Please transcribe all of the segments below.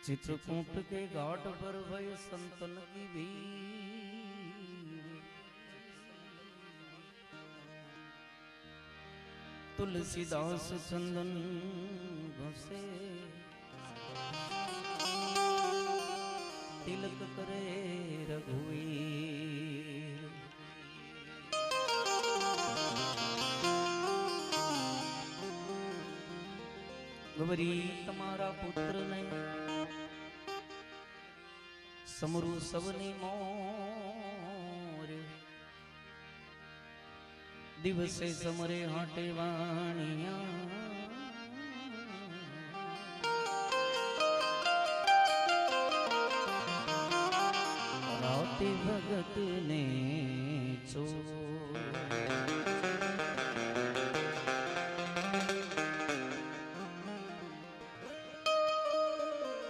चित्रकूट के घाट पर भय संतन की भीड़, तुलसीदास चंदन घसे तिलक करे रघुवीर। गवरी तमारा पुत्र ने समरू सबनी मोर, दिवसे समरे हाटे वाणिया राते भगत ने चो।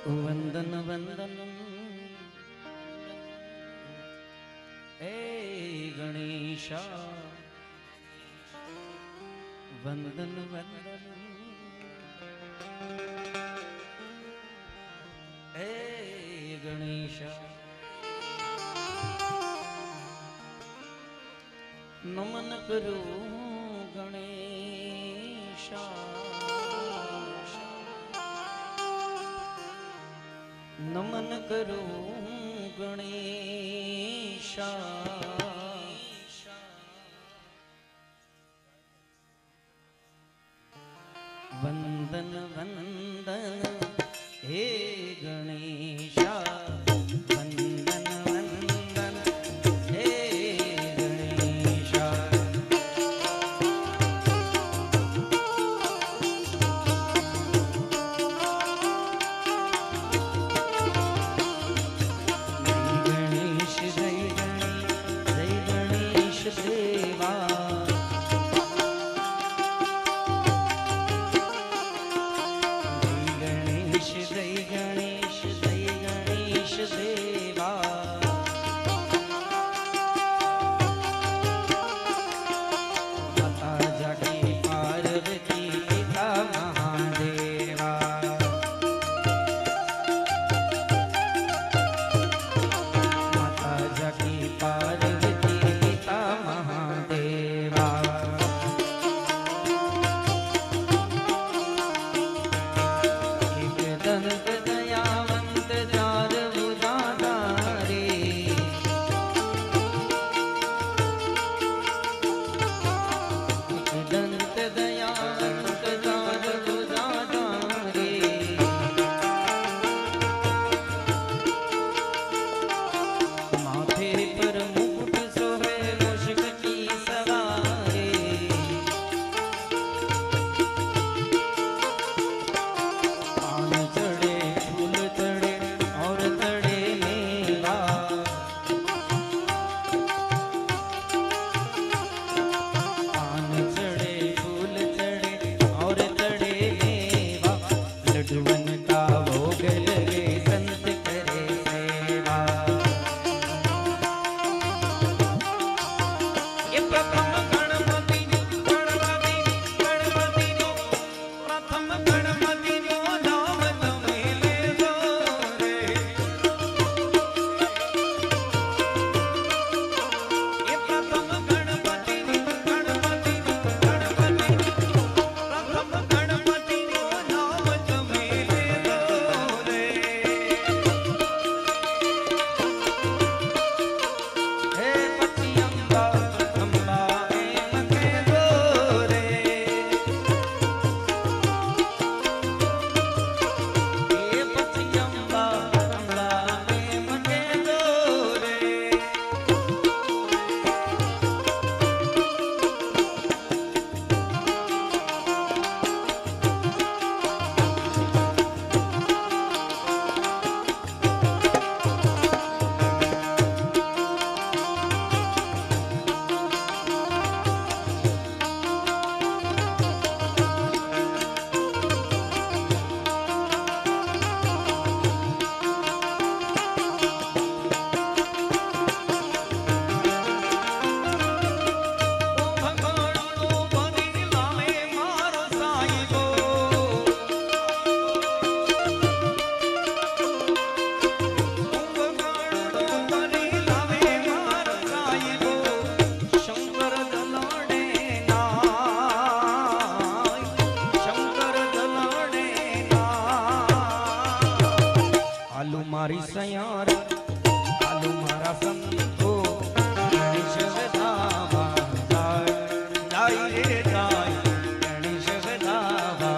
वंदन वंदन ए गणेशा, वंदन वंदन ए गणेशा। नमन करो गणेशा, नमन करो गणेशा। वंदन वंदन हे गणेशा, वंदन वंदन हे गणेशा। जय गणेश देवा, जय गणेश देवा। माता जागी पार्वती पिता महादेवा, माता जागी पार्वती पिता महादेवा। दंत दयावंत जार उदारे, दंत दयावंत जार उदारे। माथे पर मुकुट सोहे मुश्क की सवारे, पान चढ़े फूल चढ़े और चढ़े मेवा। पान चढ़े फूल चढ़े और चढ़े मेवा, लड्डुअन का भोग लगे संत करे सेवा। ये प्रथम गणपति गणपति गणपति नो, प्रथम गणपति नो नाम तुम्हें ले लो रे। ये प्रथम गणपति गणपति गणपति, प्रथम गणपति नो नाम तुम्हें ले लो रे। हे पति अम्बा अम्बा एम के दो रे। મારી સયાર આલુ મારા સંતો ગણેશ વધાવા જાય જાય રે જાય ગણેશ વધાવા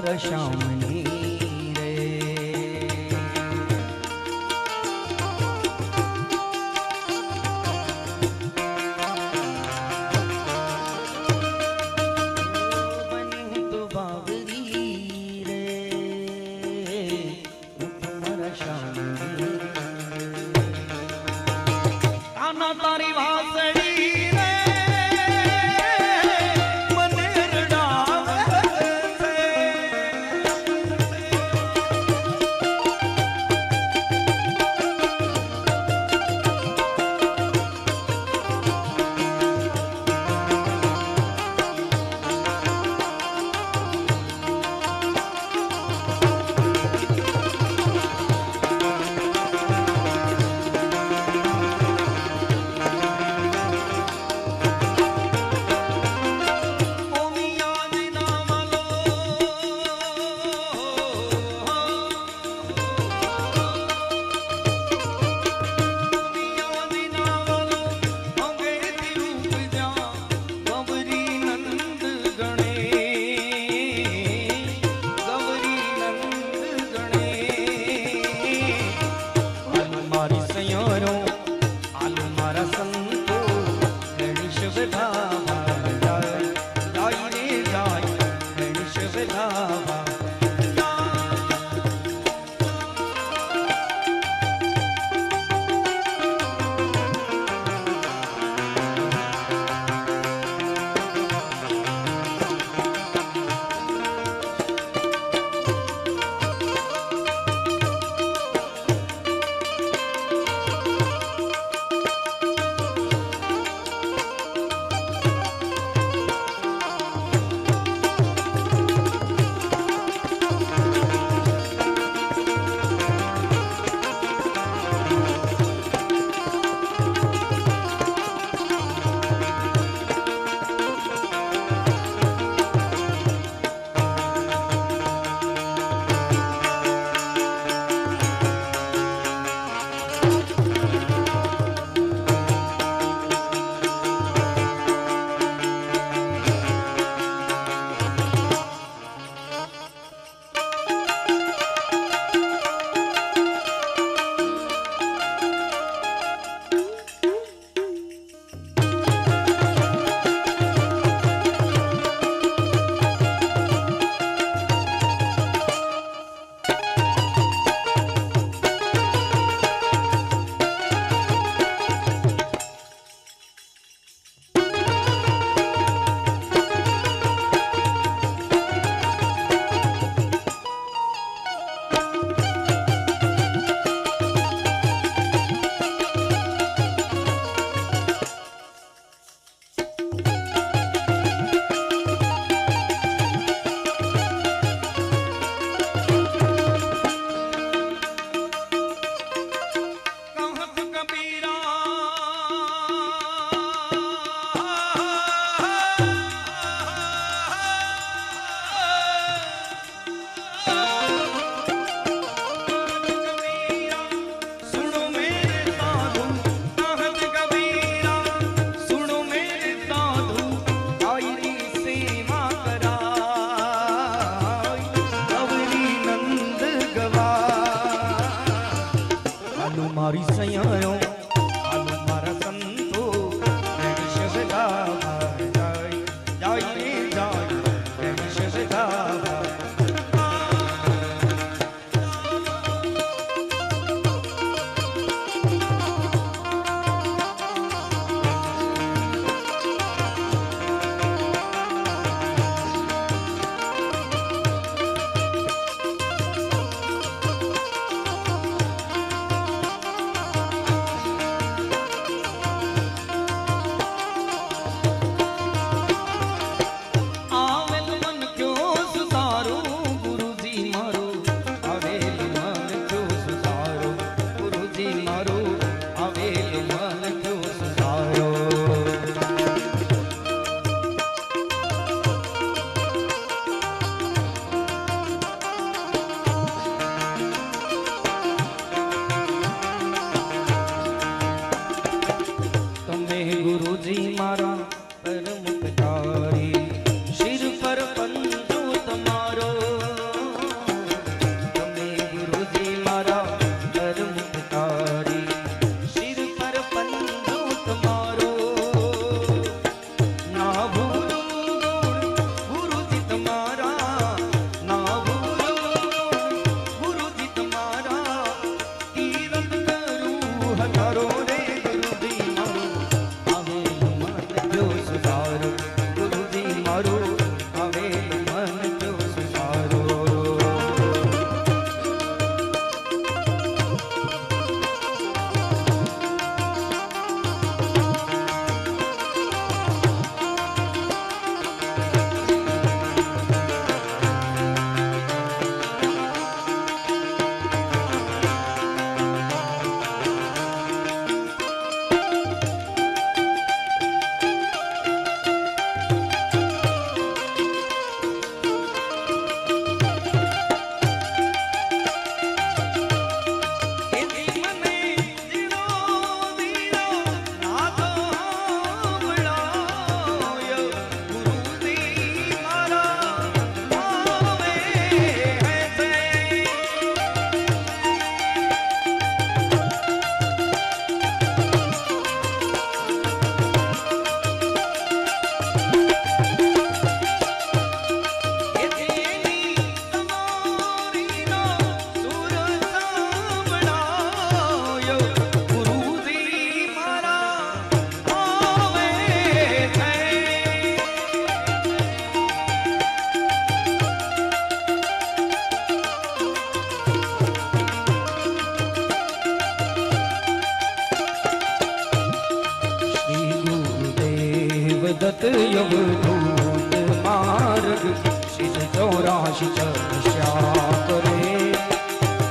શામની રે બની તો બાવરી રે તમારા શામની કાના તારી વાસળી गुरुजी मारा परमुपकारी शिर पर पंजो तमारो તમે ગુરુજી મારા પરમુપकारी शिर पर पंजो तमारो ना भूलो गुरुजी तुम्हारा ना भूलो गुरुजी तुम्हारा तीरथ करूं हजारो रे गुरुजी मारो आवे मन जो सुधारो गुरुजी मारो आवे मन जो सुधारो दत्त यवधूत मार्ग शिष 84 चर्चा करे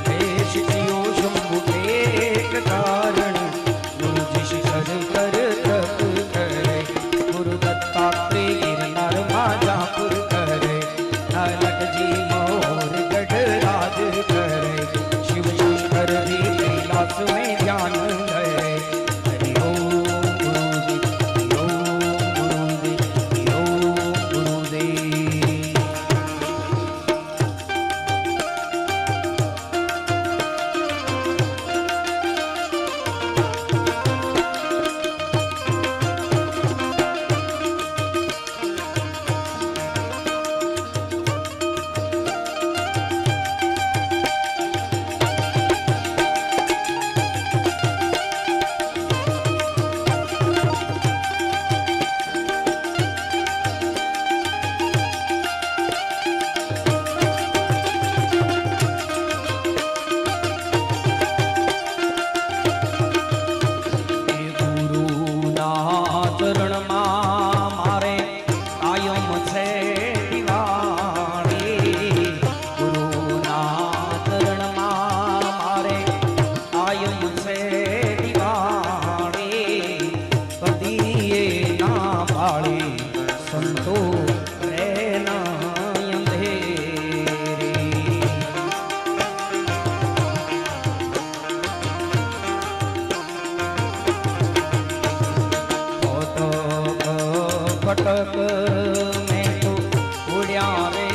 देश जियो शंभु एक कारण गुरुजी शिखर कर तप करे गुरु दत्तात्रेय गिरनार माजापुर करे नानक जी मोर गढ़राज करे शिव शंकर भी कैलाश में ध्यान धरे हरि ओम गुरुजी फटक में तो उड़िया रे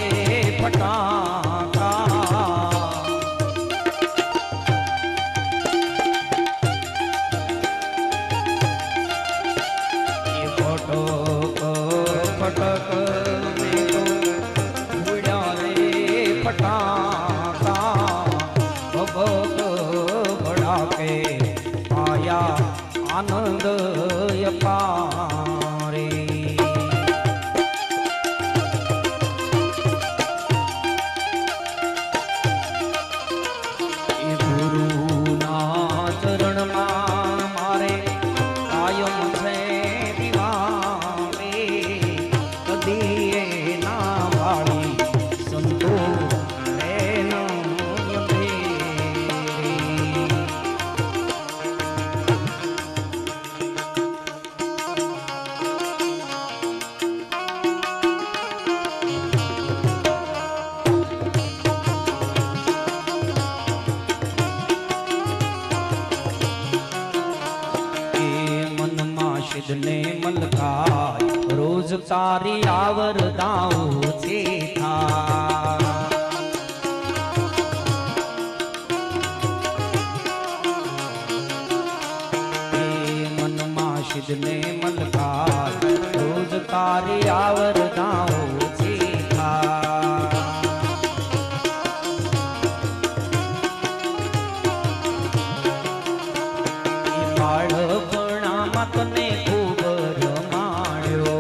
फटाका ये फटक में तो उड़िया रे फटाका भभक बढ़ा के आया आनंद अपारे સિદ્ધને મલકાય રોજ તારી આવરદાઓ છે થા મનમાં સિદ્ધને મલકાય રોજ તારી આવરદાઓ છે થા બાળપણામાં તને ખૂબ રમાડ્યો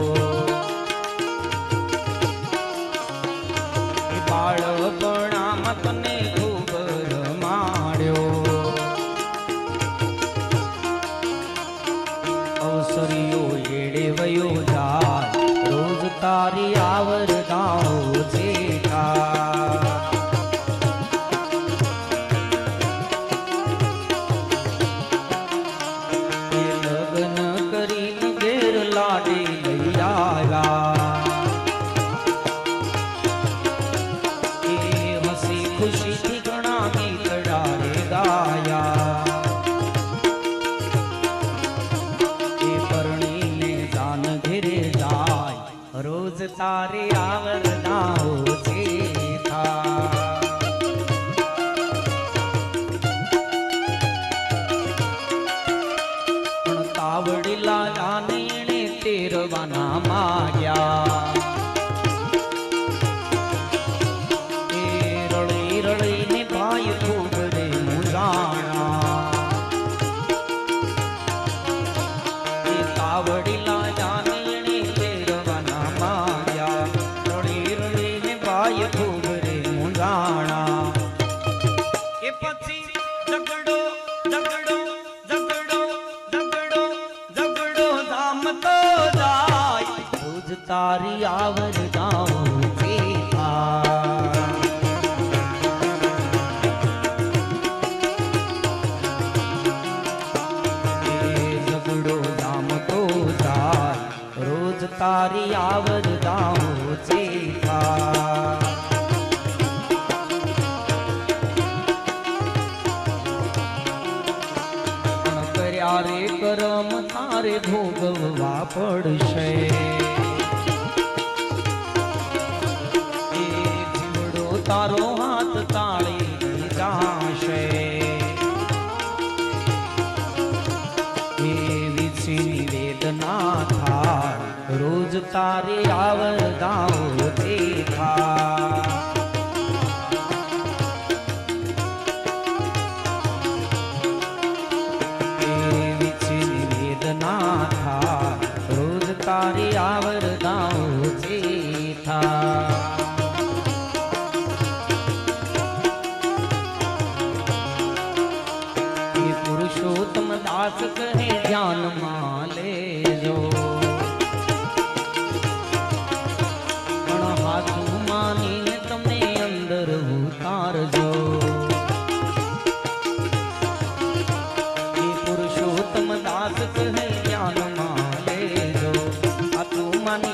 બાળપણામાં તને ખૂબ રમાડ્યો અવસરીઓ એડે વયો જાય રોજ તારી આવરદાઓ છે થા ખુશીથી ઘણા ગીતડા રે ગાયા એ પરણીને જાન ઘેરે જાય રોજ તારે આવરદાઓ છે થા પણ તાવડીલા જાને એણે તેરવાના માગ્યા રળીને ભાઈ ખૂબ રે મુજાણા એ તાવડીલા જાનીને તેરવાના માયા રળીને ભાઈ ખૂબ રે મુજાણા એ પછી ઝઘડો ઝઘડો ઝઘડો ઝઘડો ઝઘડો ધામતો જાય રોજ તારી આવરદાઓ છે થા તારી આવરદાઓ છે થા કર્યા રે કરમ તારે ભોગવવા પડશે એ જીવડો તારો હાથ તાળી જાશે એવી વેદના થાય રોજ તારી આવરદાઓ છે થા એવી વેદના થાય રોજ તારી આવરદાઓ છે થા એ પુરુષોત્તમ દાસ કહે ધ્યાનમાં લેજો માનીને તમે અંદર ઉતારજો એ પુરુષોત્તમ દાસ કહે જ્ઞાનમાં લેજો આ તું માની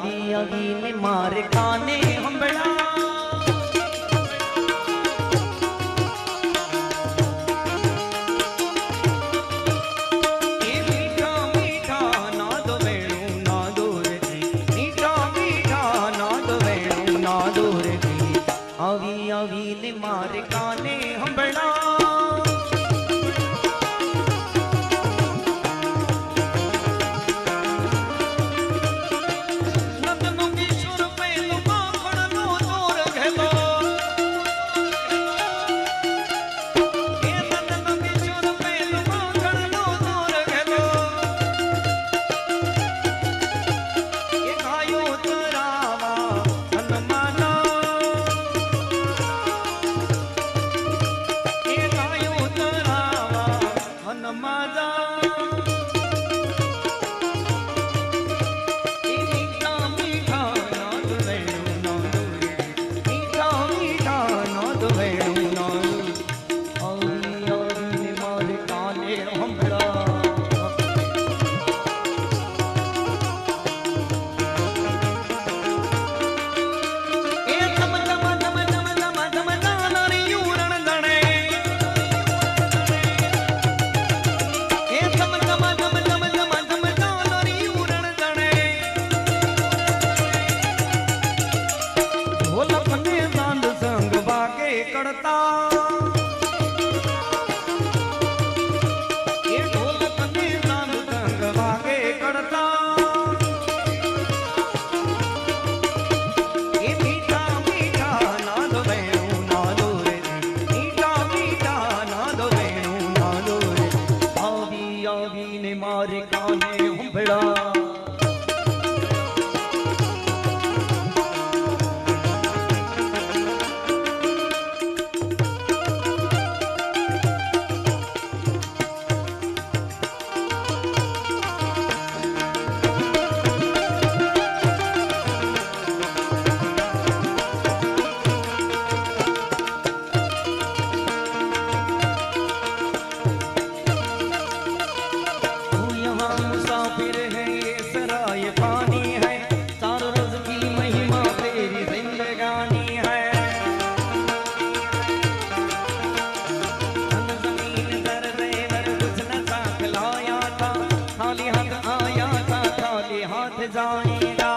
अभी अभी ने मारे काने हंबड़ा अभी अभी ने मारे काने हंबड़ा नदनों की सुर पे लुमा खड़नो जोर घेलो ये नदनों की सुर पे लुमा खड़नो जोर घेलो ये गायो तरावा हनुमाना हनुमाना करता ये ढोलक ने नाम संग वागे करता ये मीठा मीठा नाद वेणु नादो रे मीठा मीठा नाद वेणु नादो रे आवी आवी ने मारे काने हंबड़ा मुसाफिर है ये सराय पानी है चारों रोज की महिमा तेरी जिंदगानी है जमीन दर देवर कुछ न साथ लाया था खाली हाथ आया था खाली हाथ जाएगा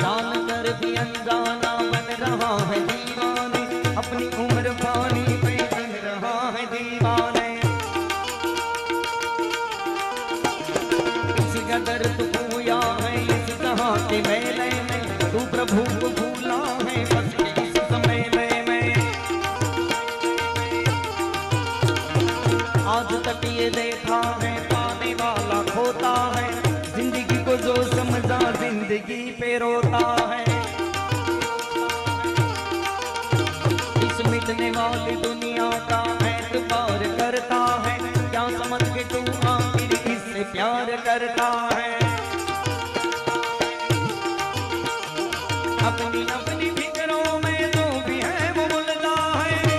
जानकर भी अनजाना बन रहा है दीवाने अपनी उम्र पानी पे बन रहा है दीवाने अगर तू खोया है इस जहां के मेले में तू प्रभु को भूला है बस इस समय में आज तक ये देखा है पाने वाला खोता है जिंदगी को जो समझा जिंदगी पे रोता है इस मिटने वाली दुनिया का एतबार करता है क्या समझ के तू आखिर इससे प्यार करता है अपनी अपनी फिक्रों में जो भी है वो भूलता है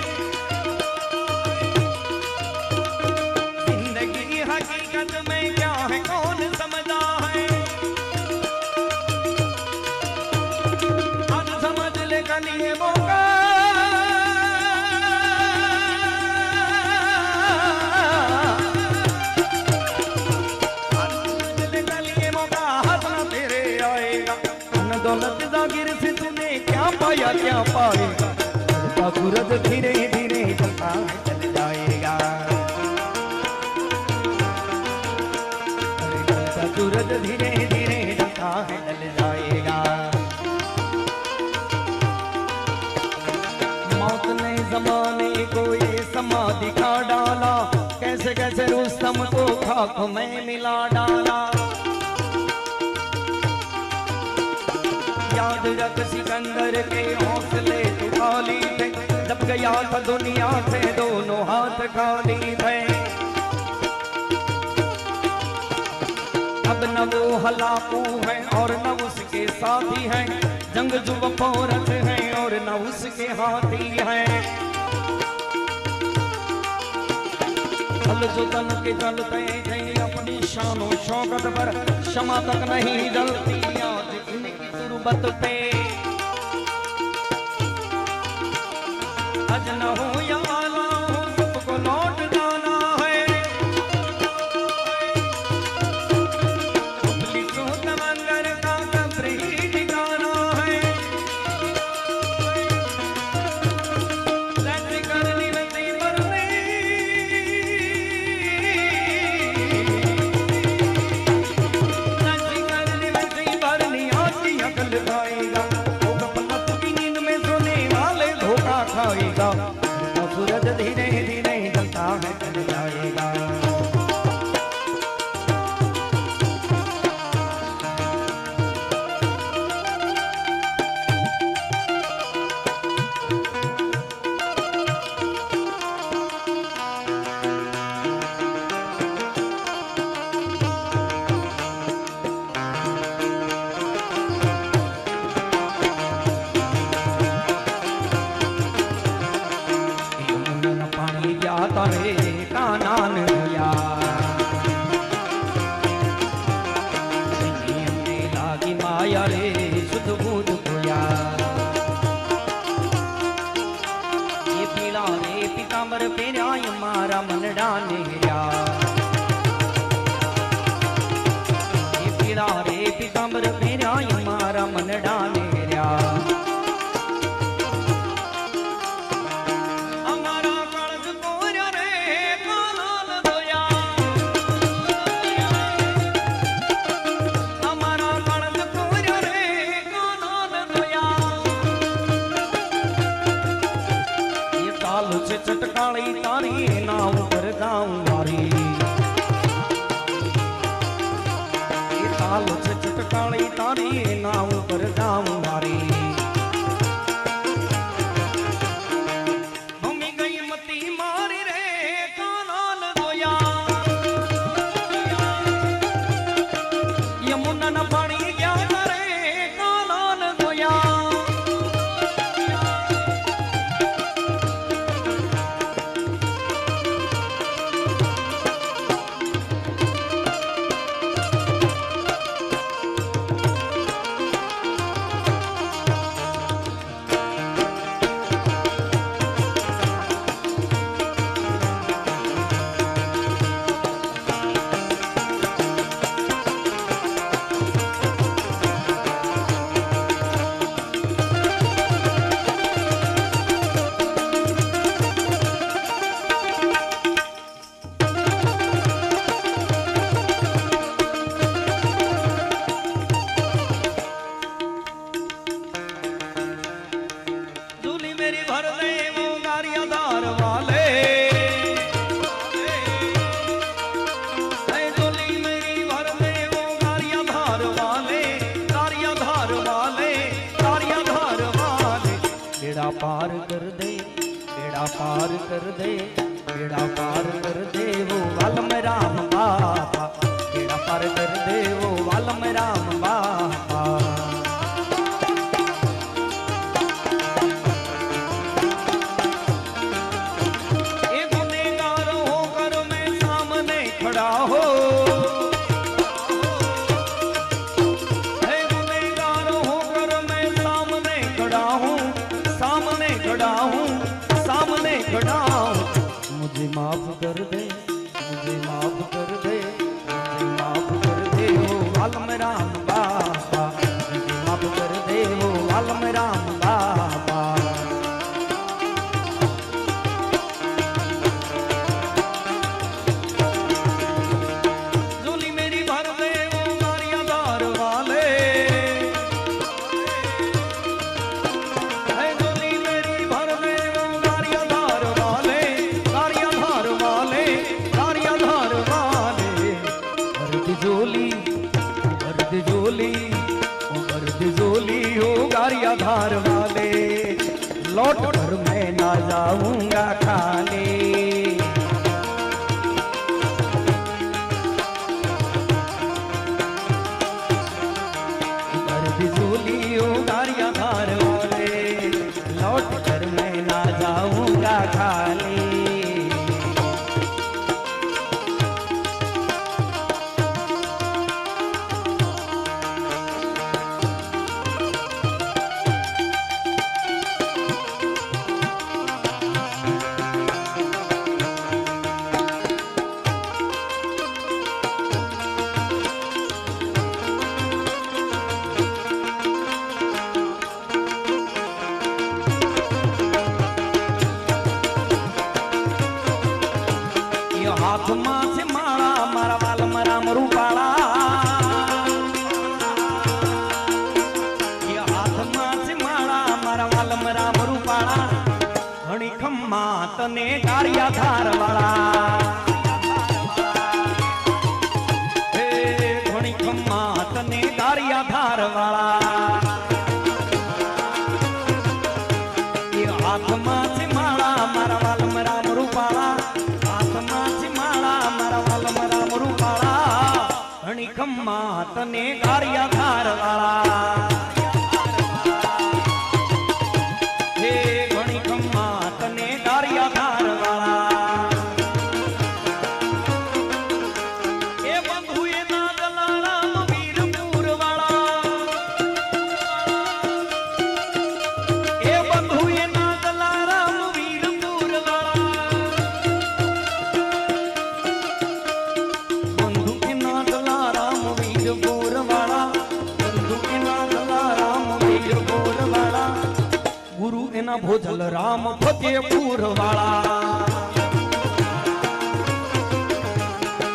जिंदगी हकीकत में क्या है कौन समझता है आज समझ ले कलिए मौका दौलत जागिर से तूने क्या पाया क्या पाएगा का सूरज धीरे धीरे चलता है चल जाएगा का सूरज धीरे धीरे चलता है चल जाएगा मौत ने जमाने को ये समाधि खा डाला कैसे कैसे रुस्तम को खाक में मिला डाला याद रख सिकंदर के हौसले तो खाली थे जब गया था दुनिया से दोनों हाथ खाली थे अब न वो हलाकू है और न उसके साथी हैं जंग जो वफौरत है और न उसके हाथी हैं जो तन के चलते थे अपनी शानो शौकत पर क्षमा तक नहीं जलती याद इनकी तुरबत पे। अज न हो या आला हो सबको लौट जाना है। पुलिसों तमंगर का कब्र ही ठिकाना है। सच करनी वैसी मरने सच करनी वैसी भरनी आती अकल खाएगा। वो गपलत की नींद में सोने वाले धोखा खाएगा। तो सूरज धीरे धीरे जलता है चल जाएगा। यमुना पानी जाता रे कानान होया। हमने लागी माया रे सुध बुध होया। ये पीला रे पीतांबर पेरा मारा मन डाने गया। ये पीला रे पीतांबर पेरा मारा मन डाने गया। हमारा काळज कोऱ्या रे कानान धोया। हमारा काळज कोऱ्या रे कानान धोया। ये ताल से चटकाली तारी नाव पर गाँव वारी। ये ताल से चटकाली तारी नाव पर गाँव वारी। मम्मी गई मती मारी रे कानान धोया। यमुना न पानी गया रे कानान धोया। झूली मेरी भर दे वो गारिया धार वाले। झूली मेरी भर दे वो गारिया धार वाले। गारिया धार वाले गारिया धार वाले। बेड़ा पार कर दे बेड़ा पार कर दे बेड़ा पार कर दे वो वालम राम बापा। बेड़ा पार कर दे वो वालम राम बापा। खड़ा हो गुनेगार होकर मैं सामने खड़ा हूँ। सामने खड़ा हूँ सामने खड़ा हूँ। मुझे माफ कर दे मुझे माफ कर दे मुझे माफ कर दे हो वालम राम बाबा। मुझे माफ कर दे हो वालम राम बाबा। जोली हो गारिया धार वाले। लौट कर मैं ना जाऊंगा खाने। जोली हो गारिया धार वाले। लौट कर मैं ना जाऊंगा खाने। ગારિયા ધાર વાળા એ હાથમાં છે માળા મારા વાલમ રામ રૂપાળા હાથમાં છે માળા મારા વાલમ રામ રૂપાળા ઘણી ખમ્મા તને ગારિયા ધાર વાળા હે ઘણી ખમ્મા તને ગારિયા ધાર વાળા ભોજલ રામ ફતેપુર વાળા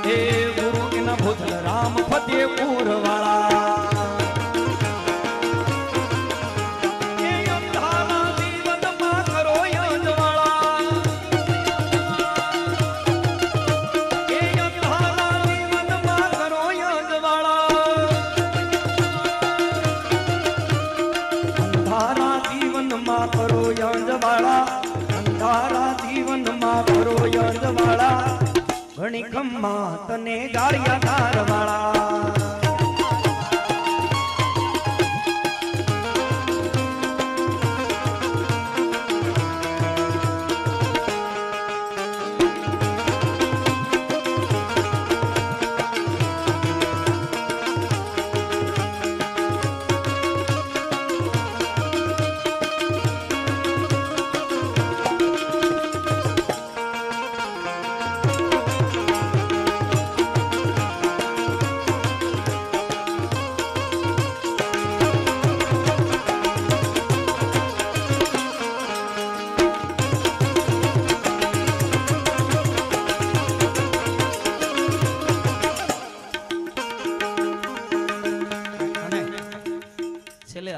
હે ગુરુ એના ભોજલ રામ ફતેપુર વાળા એ અંધારા જીવનમાં કરો યજવાળા એ અંધારા જીવનમાં કરો યજવાળા અંધારા જીવનમાં કરો યજવાળા અંધારા જીવનમાં કરો યજવાળા ઘણી ખમ્મા તને ગારિયા ધાર વાળા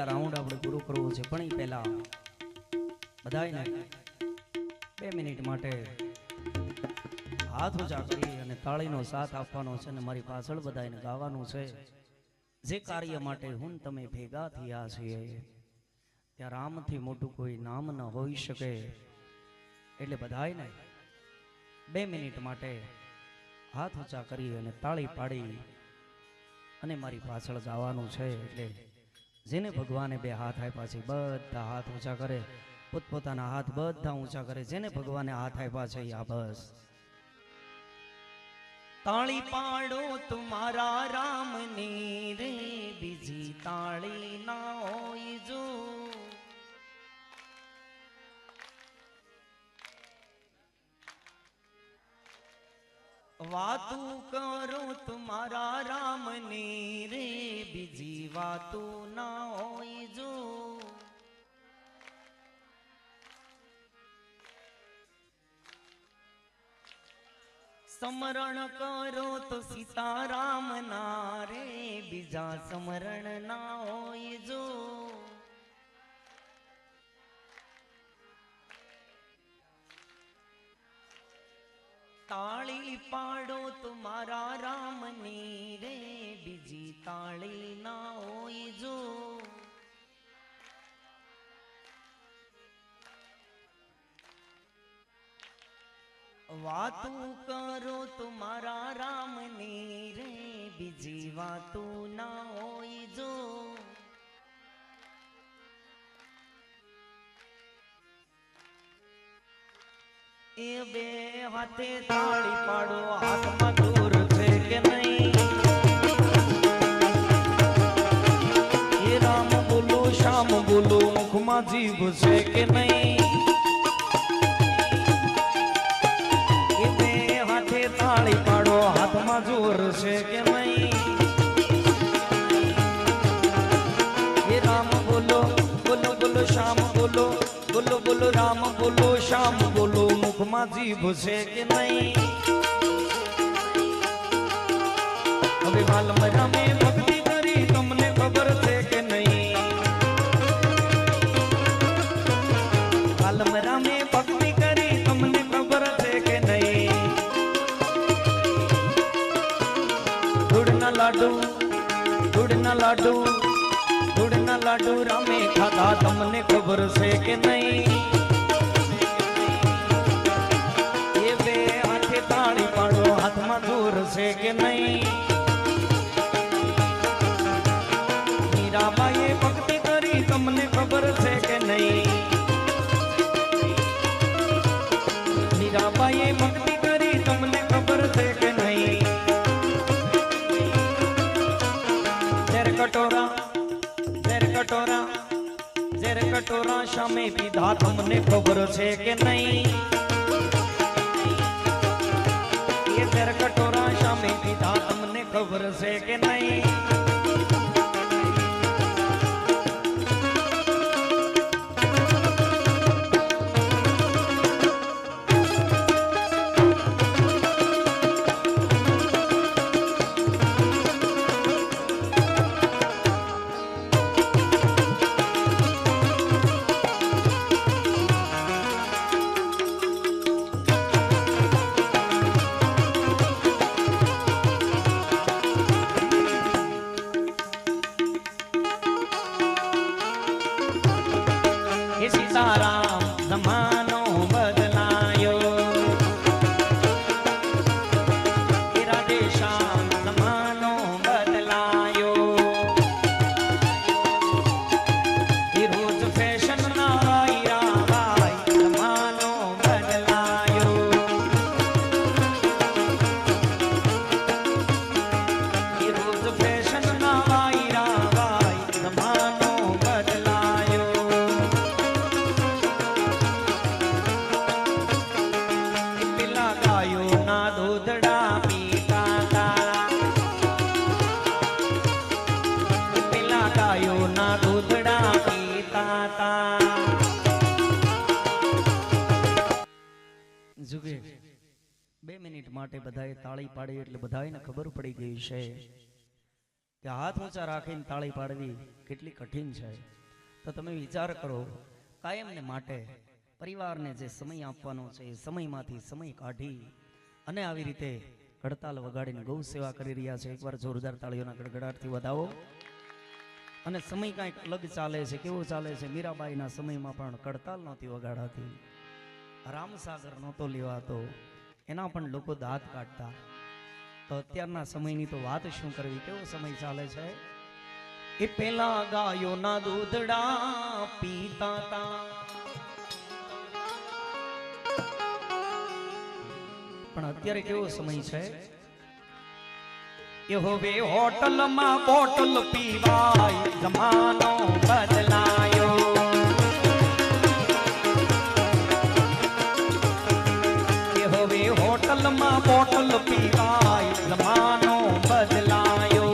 રાઉન્ડ આપણે પૂરું કરવું છે પણ એ પહેલા બધાને 2 મિનિટ માટે હાથ ઊંચા કરી અને તાળીનો સાથ આપવાનો છે અને મારી પાછળ બધાને ગાવાનું છે જે કાર્ય માટે હું તમે ભેગા થયા છીએ ત્યાં રામથી મોટું કોઈ નામ ન હોઈ શકે એટલે બધાને 2 મિનિટ માટે હાથ ઊંચા કરી અને તાળી પાડી અને મારી પાછળ ગાવાનું છે એટલે જેને ભગવાને 2 હાથ આપ્યા છે બધા હાથ ઊંચા કરે પોતપોતાના હાથ બધા ઊંચા કરે જેને ભગવાને હાથ આપ્યા છે આ બસ તાળી પાડો તુમારા રામની રે બીજી તાળી ના હોય જો વાતું કરો તુમારા રામની રે બીજી વાતું ના હોય જો સમરણ કરો તો સીતારામ ના રે બીજા સમરણ ના હોય જો તાળી પાડો તુમારા રામની રે બીજી તાળી ના હોય જો વાતું કરો તુમારા રામની રે બીજી વાતું ના હોય જો એ 2 હાથે તાળી પાડો હાથમાં દૂર છે કે નહીં એ રામ બોલો શ્યામ બોલો મુખમાં જીભ છે કે નહીં એ 2 હાથે તાળી પાડો હાથમાં જોર છે કે નહીં એ રામ બોલો બોલો બોલો શ્યામ બોલો બોલો બોલો રામ બોલો શ્યામ બોલો મુખમાં જીભ છે કે નહીં હવે વાલમ રામે ભક્તિ કરી તમને ખબર છે કે નહીં વાલમ રામે ભક્તિ કરી તમને ખબર છે કે નહીં ધૂળના લાડુ ધૂળના લાડુ રામે ખાધા તમને ખબર છે કે નહીં એ બે હાથે તાળી પાડો હાથમાં દૂર છે કે નહીં મીરાબાઈએ ભક્તિ કરી તમને ખબર છે કે નહીં મીરાબાઈએ ભક્તિ કરી તમને ખબર છે કે નહીં ઝેર કટોરા સામે પીધા તમને ખબર છે કે નહીં એ ઝેર કટોરા સામે પીધા તમને ખબર છે કે નહીં સીતારામ જમાનો બદલાયો રાધે શ્યામ જમાનો બદલાયો રોજ ફેશન ના વાયરા જમાનો બદલાયો રોજ ફેશન ના વાયરા જમાનો બદલાયો દૂધડા પીતા તા પેલા ગાયોના દૂધડા પીતા તા જુગે 2 મિનિટ માટે બધાએ તાળી પાડી એટલે બધાને ખબર પડી ગઈ છે કે હાથ ઊંચા રાખીને તાળી પાડવી કેટલી કઠિન છે તો તમે વિચાર કરો કાયમને માટે પરિવારને જે સમય આપવાનો છે એ સમયમાંથી સમય કાઢી અને આવી રીતે કડતાલ વગાડીને ગૌ સેવા કરી રહ્યા છે એકવાર જોરદાર તાળીઓના ગડગડાટથી વધાવો અને સમય કાંઈક અલગ ચાલે છે કેવો ચાલે છે મીરાબાઈના સમયમાં પણ કડતાલ નહોતી વગાડાતી રામસાગર નહોતો લેવાતો એના પણ લોકો દાંત કાઢતા તો અત્યારના સમયની તો વાત શું કરવી કેવો સમય ચાલે છે એ પેલા ગાયોના દૂધડા પીતા તા પણ અત્યારે કેવો સમય છે એ હવે હોટલમાં બોટલ પીવાય જમાનો બદલાયો એ હવે હોટલમાં બોટલ પીવાય જમાનો બદલાયો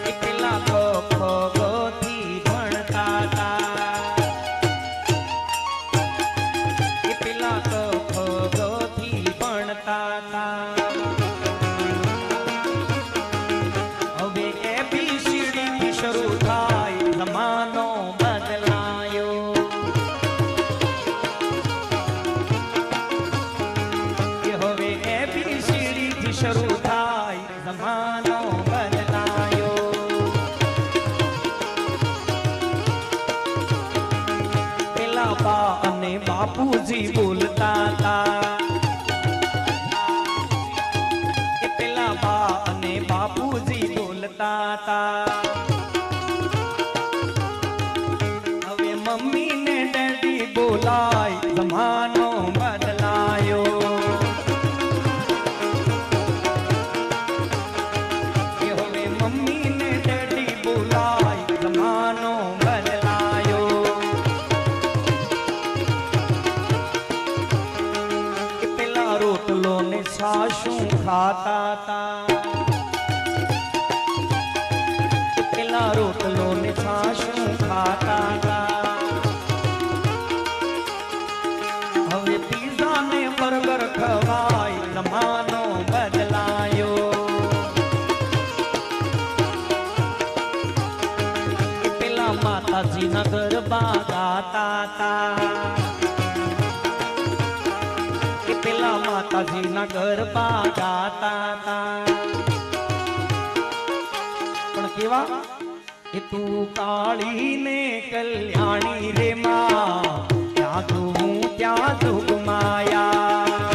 એ પેલા ગોથી ભણતા હતા હવે ABCD શરૂ થાય જમાનો બદલાયો હવે ABCD થી શરૂ થાય જમાનો બદલાયો પેલા બા અને બાપુજી બોલતા હતા બાપુજી બોલતા તા હવે મમ્મી ને ડેડી બોલાય જમાનો બદલાયો હવે મમ્મી ને ડેડી બોલાય જમાનો બદલાયો પેલા રોટલો ને છાશું ખાતા તા રોટલો ને છાશું ખાતા હતા હવે પીઝા ને બર્ગર ખવાય જમાનો બદલાયો પેલા માતાજીના ગરબા ગાતા હતા પેલા માતાજીના ના ગરબા ગાતા તા પણ કેવા કે તું કાળી ને કલ્યાણી રે માં ત્યાં તું ત્યાં જોગ માયા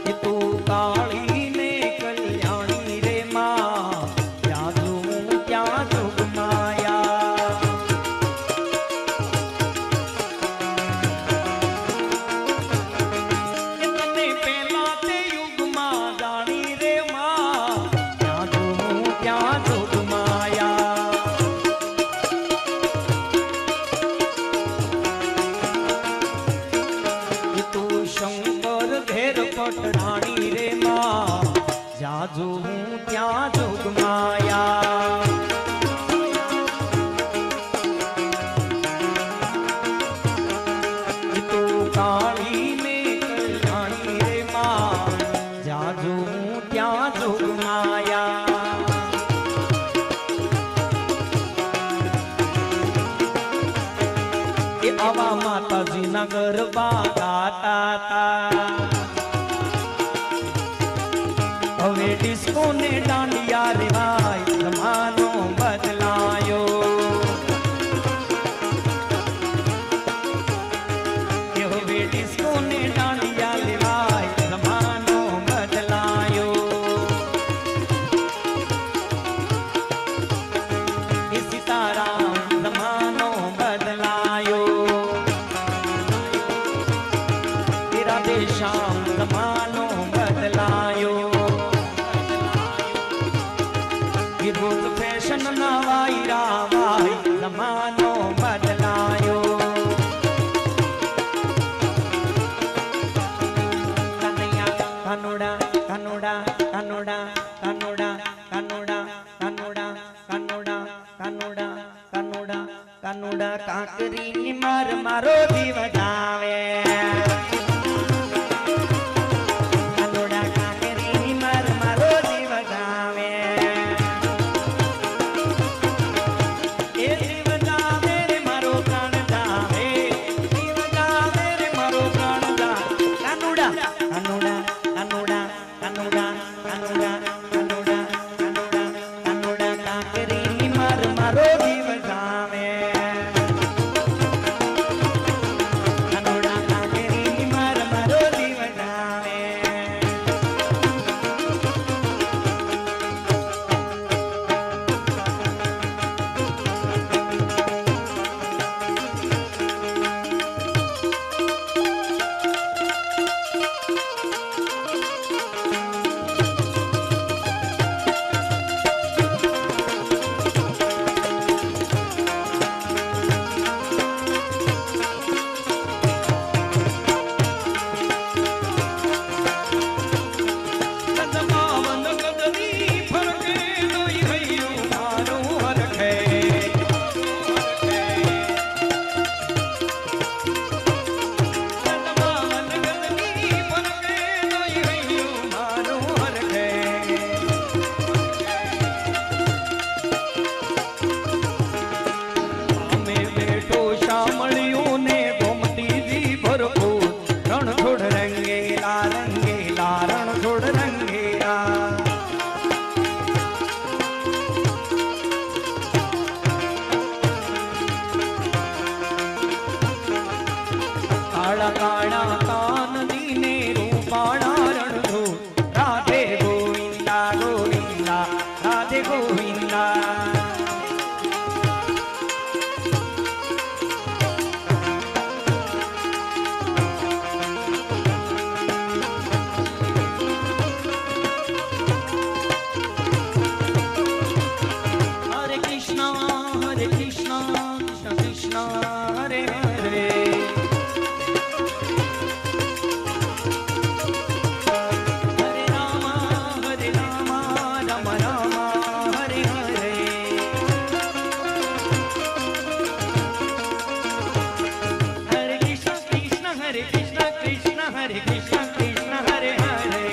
કે તું કાળી ને કલ્યાણી રે માં ત્યાં તું ત્યાં જોગ માયા કે તને પહેલા તે યુગમાં જાણી રે માં ત્યાં તું ત્યાં જોગ માયા કે તું શંકર ઘેર પટરાણી રે માં જ્યાં જોઉં ત્યાં જોગ માયા કે તું કાળી ને કલ્યાણી રે માં જ્યાં જોઉં ત્યાં જોગ માયા એ આવા માતાજીના ગરબા ગાતા તા હવે ડિસ્કો ને દાંડિયા રેવાય જમાનો બદલાયો કે હવે ડિસ્કો ને દાંડિયા લેવાય જમાનો બદલાયો એ સીતારામ જમાનો બદલાયો એ રાધે શ્યામ જમાનો બદલાયો એ રોજ ફેશન ના વાયરા વાય જમાનો બદલાયો કનૈયા કનોડા કનોડા કનોડા કનોડા કનોડા કનોડા કનોડા કનોડા કનોડા કનોડા કાંકરી ની માર મારો દીવ જાવે કનોડા કાંકરી ની માર મારો દીવ જાવે એ દીવ જાવે રે મારો પ્રાણ જાવે દીવ જાવે રે મારો પ્રાણ જાવે કનોડા કનોડા કનોડા કનોડા કનોડા કનોડા કનોડા કનોડા કાંકરી ની માર મારો દીવ જાવે કનોડા કાંકરી ની માર મારો દીવ જાવે કદમાવન કદની ફરકે દોઈ હૈયું મારું હરખે કદમાવન કદની ફરકે દોઈ હૈયું મારું હરખે અમે બેઠો શામળિયું ને ગોમતીજી ભરપૂર રણ છોડ રંગેલા રંગેલા રણ છોડ રંગેલા કાળા કાળા કાનની ને રૂપાળા રણછોડ રાધે ગોવિંદા ગોવિંદા રાધે ગોવિંદા હરે કૃષ્ણ કૃષ્ણ કૃષ્ણ હરે હરે હરે રામ રામ રામ હરે હરે હરે કૃષ્ણ કૃષ્ણ હરે કૃષ્ણ કૃષ્ણ હરે કૃષ્ણ કૃષ્ણ હરે હરે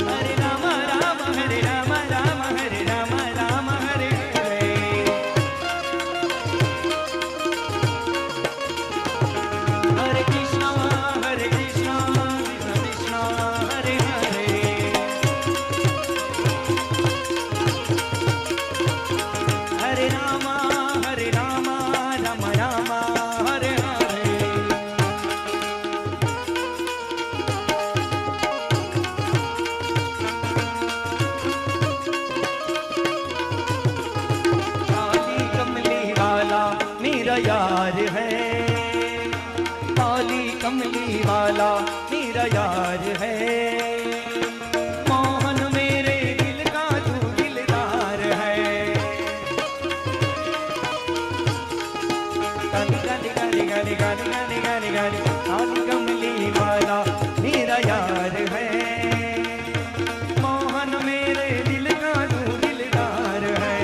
હરે રામ રામ હરે રામ રામ હરે રામ રામ હરે હરે मेरा यार है, काली कमली वाला मेरा यार है। मोहन मेरे दिल का तू दिलदार है। काली काली काली काली काली काली काली काली काली कमली वाला मेरा यार है। मोहन मेरे दिल का तू दिलदार है।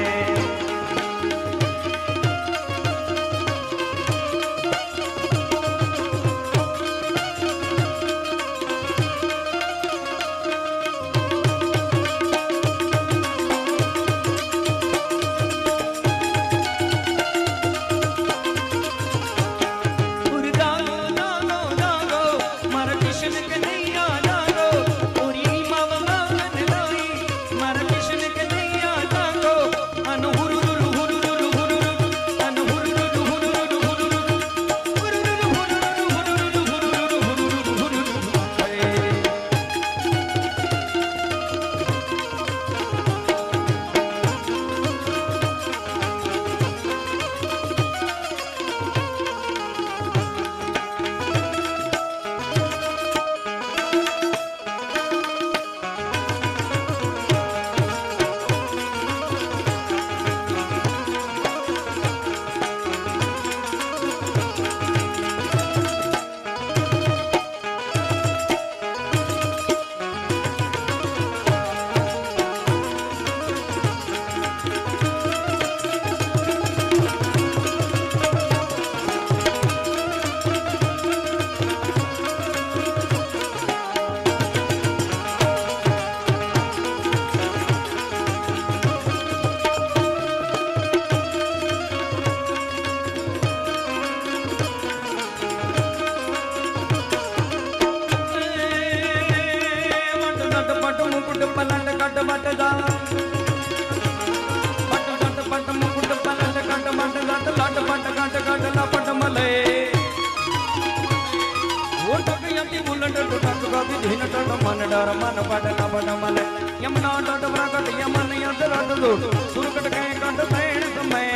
मन पट नपट मल यमुना तट प्रकट यमन यद रट दो सुरकट कै कंठ तैण समय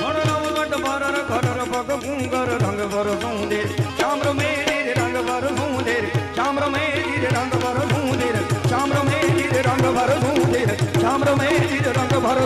हर नव गट बरर खरर पग गुंगर रंग बर सुंदे चाम्र मेरे रंग बर सुंदे चाम्र मेरे रंग बर सुंदे चाम्र मेरे रंग बर सुंदे चाम्र मेरे रंग बर